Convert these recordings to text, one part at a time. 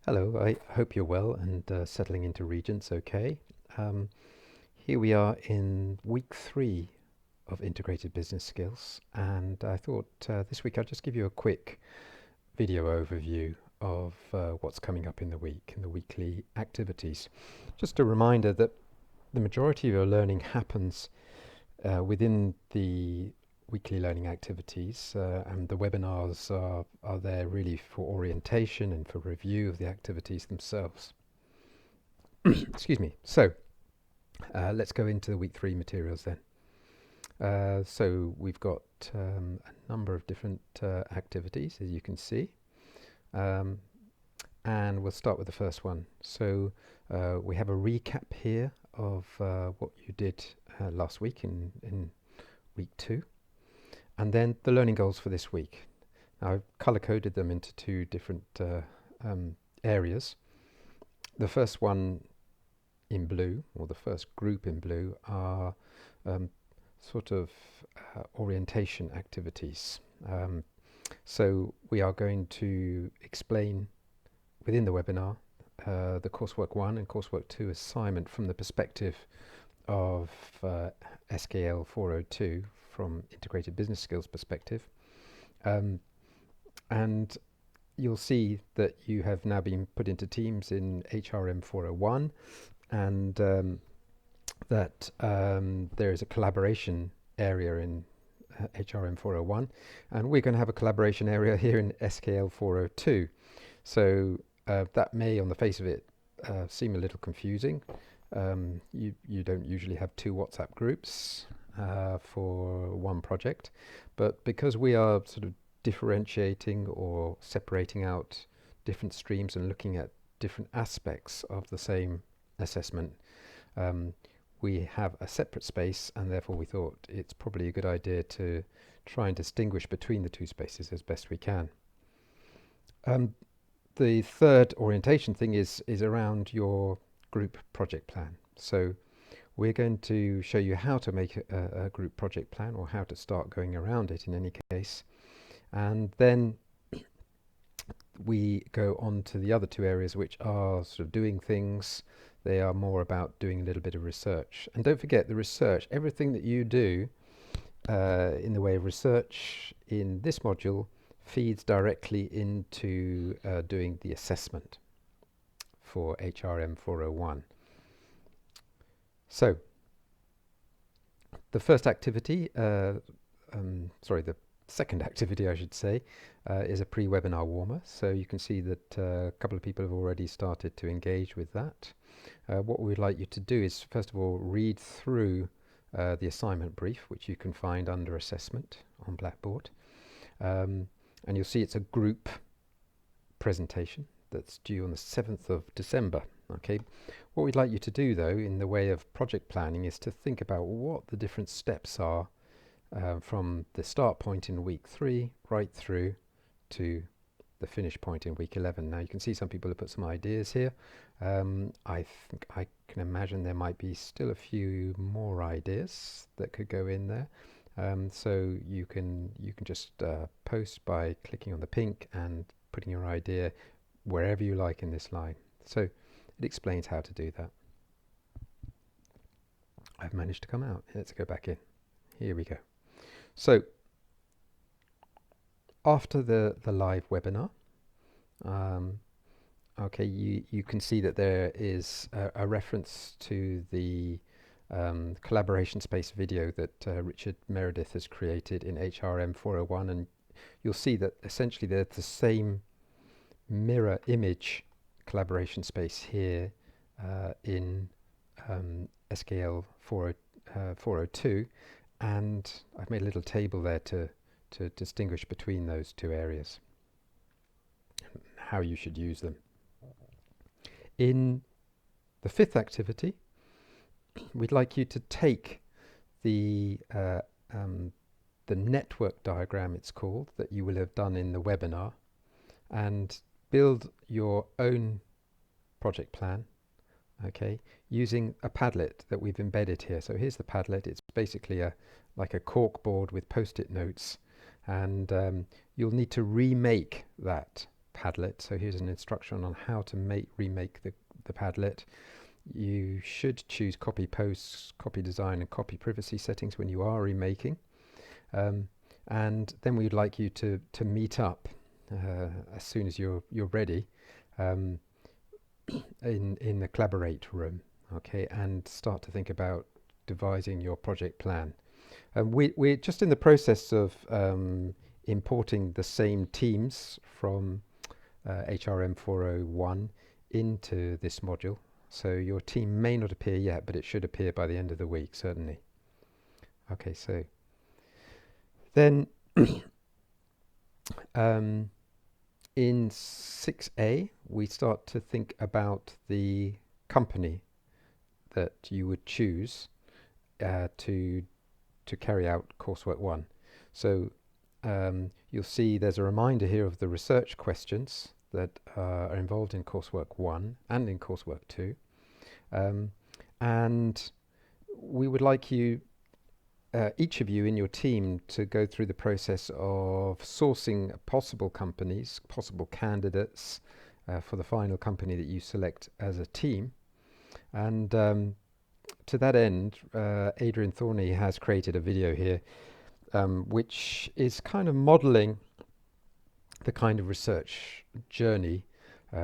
Hello, I hope you're well and settling into Regents okay. Um, Here we are in week 3 of integrated business skills, and I thought this week I'll just give you a quick video overview of what's coming up in the week and the weekly activities. Just a reminder that the majority of your learning happens within the weekly learning activities, and the webinars are there really for orientation and for review of the activities themselves. Excuse me. So let's go into the week 3 materials then. So we've got a number of different activities, as you can see, um, and we'll start with the first one. So we have a recap here of what you did last week in week 2, and then the learning goals for this week. Now, I've color-coded them into 2 different areas. The first one in blue, or the first group in blue, are sort of orientation activities. So we are going to explain within the webinar the Coursework 1 and Coursework 2 assignment from the perspective of SKL402 from Integrated Business Skills perspective. And you'll see that you have now been put into teams in HRM401, and that there is a collaboration area in HRM401, and we're going to have a collaboration area here in SKL402. So that may, on the face of it, seem a little confusing. You don't usually have 2 WhatsApp groups for one project, but because we are sort of differentiating or separating out different streams and looking at different aspects of the same assessment, we have a separate space, and therefore we thought it's probably a good idea to try and distinguish between the 2 spaces as best we can. The third orientation thing is around your group project plan. So we're going to show you how to make a group project plan, or how to start going around it in any case. And then we go on to the other 2 areas, which are sort of doing things. They are more about doing a little bit of research. And don't forget, the research, everything that you do in the way of research in this module feeds directly into doing the assessment for HRM 401. So the first activity, the second activity I should say, is a pre-webinar warmer. So you can see that a couple of people have already started to engage with that. What we'd like you to do is, first of all, read through the assignment brief, which you can find under assessment on Blackboard. And you'll see it's a group presentation that's due on the 7th of December. Okay. What we'd like you to do, though, in the way of project planning, is to think about what the different steps are from the start point in week 3 right through to the finish point in week 11. Now you can see some people have put some ideas here. I think I can imagine there might be still a few more ideas that could go in there. So you can just post by clicking on the pink and putting your idea wherever you like in this line. So it explains how to do that. I've managed to come out. Let's go back in. Here we go. So after the live webinar, okay, you can see that there is a reference to the collaboration space video that Richard Meredith has created in HRM 401, and you'll see that essentially they're the same mirror image collaboration space here in SKL 402, and I've made a little table there to distinguish between those 2 areas, how you should use them. In the 5th activity, we'd like you to take the network diagram, it's called, that you will have done in the webinar, and build your own project plan, okay, using a Padlet that we've embedded here. So here's the Padlet. It's basically like a cork board with post-it notes, and you'll need to remake that Padlet. So here's an instruction on how to remake the Padlet. You should choose copy posts, copy design and copy privacy settings when you are remaking. And then we'd like you to meet up as soon as you're ready um, in the collaborate room, okay, and start to think about devising your project plan. We're just in the process of importing the same teams from HRM401 into this module. So your team may not appear yet, but it should appear by the end of the week, certainly. Okay, so then in 6A, we start to think about the company that you would choose to carry out coursework 1. So you'll see there's a reminder here of the research questions that are involved in coursework 1 and in coursework 2. And we would like you, each of you in your team, to go through the process of sourcing possible companies, possible candidates for the final company that you select as a team. And to that end, Adrian Thorney has created a video here which is kind of modeling the kind of research journey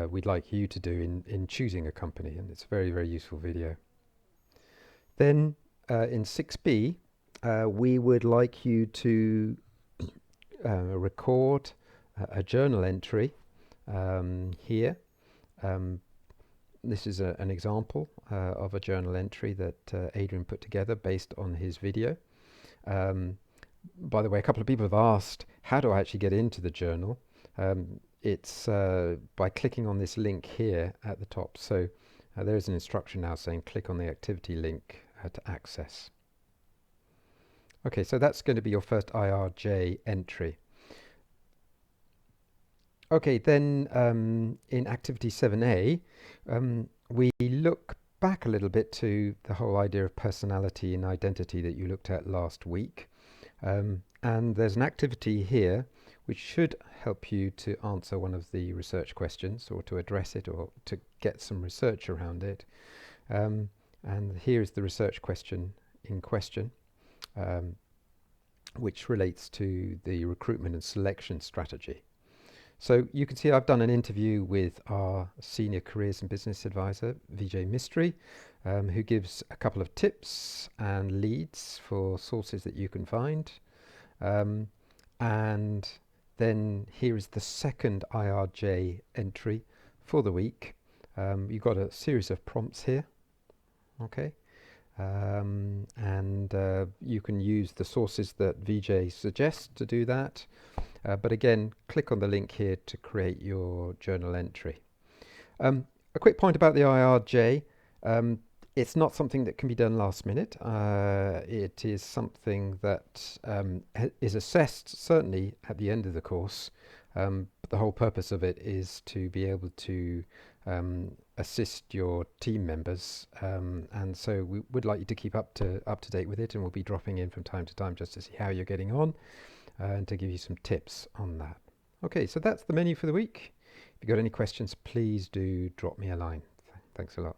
we'd like you to do in choosing a company, and it's a very, very useful video. Then in 6B, we would like you to record a journal entry here. This is an example of a journal entry that Adrian put together based on his video. By the way, a couple of people have asked, how do I actually get into the journal? It's by clicking on this link here at the top. So there is an instruction now saying click on the activity link to access. Okay, so that's going to be your first IRJ entry. Okay, then in activity 7A, we look back a little bit to the whole idea of personality and identity that you looked at last week. And there's an activity here which should help you to answer one of the research questions, or to address it, or to get some research around it. And here is the research question in question, which relates to the recruitment and selection strategy. So you can see I've done an interview with our Senior Careers and Business Advisor, Vijay Mistry, who gives a couple of tips and leads for sources that you can find. And then here is the second IRJ entry for the week. You've got a series of prompts here, okay? And you can use the sources that Vijay suggests to do that. But again, click on the link here to create your journal entry. A quick point about the IRJ. It's not something that can be done last minute. It is something that is assessed certainly at the end of the course. But the whole purpose of it is to be able to assist your team members, and so we would like you to keep up to date with it, and we'll be dropping in from time to time just to see how you're getting on and to give you some tips on that. Okay, so that's the menu for the week. If you've got any questions, please do drop me a line. Thanks a lot.